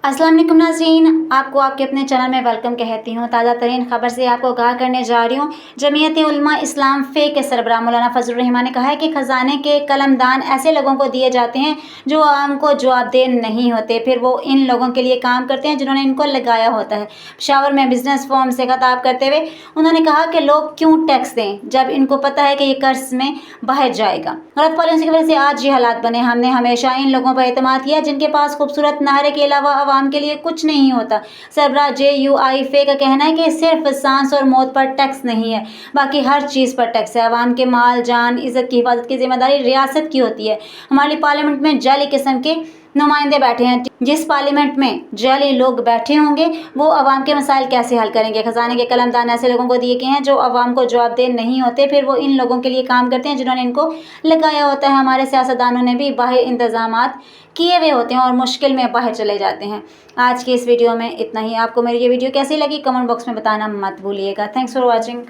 अस्सलाम वालेकुम नाज़रीन, आपको आपके अपने चैनल में वेलकम कहती हूँ। ताज़ा तरीन खबर से आपको आगाह करने जा रही हूँ। जमीयत उलमा इस्लाम फ़े के सरबराह मौलाना फजलुर रहमान ने कहा है कि ख़जाने के कलमदान ऐसे लोगों को दिए जाते हैं जो आवाम को जवाबदेह नहीं होते, फिर वो इन लोगों के लिए काम करते हैं जिन्होंने इनको लगाया होता है। पेशावर में बिजनेस फोरम से खिताब करते हुए उन्होंने कहा कि लोग क्यों टैक्स दें जब इनको पता है कि ये कर्ज में बाहर जाएगा। गलत पॉलिसी की वजह से आज ये हालात बने। हमने हमेशा इन लोगों पर एतमाद किया जिनके पास खूबसूरत नारे के अलावा आवाम के लिए कुछ नहीं होता। सरबराह JUI फ़े का कहना है कि सिर्फ सांस और मौत पर टैक्स नहीं है, बाकी हर चीज़ पर टैक्स है। आवाम के माल जान इज़्ज़त की हिफाजत की जिम्मेदारी रियासत की होती है। हमारी पार्लियामेंट में जाली किस्म के नुमाइंदे बैठे हैं। जिस पार्लियामेंट में जाली लोग बैठे होंगे वो अवाम के मसाइल कैसे हल करेंगे। खजाने के कलमदान ऐसे लोगों को दिए गए हैं जो अवाम को जवाबदेह नहीं होते, फिर वो इन लोगों के लिए काम करते हैं जिन्होंने इनको लगाया होता है। हमारे सियासतदानों ने भी बाहर इंतजामात किए हुए होते हैं और मुश्किल में बाहर चले जाते हैं। आज की इस वीडियो में इतना ही। आपको मेरी ये वीडियो कैसी लगी कमेंट बॉक्स में बताना मत भूलिएगा। Thanks for watching.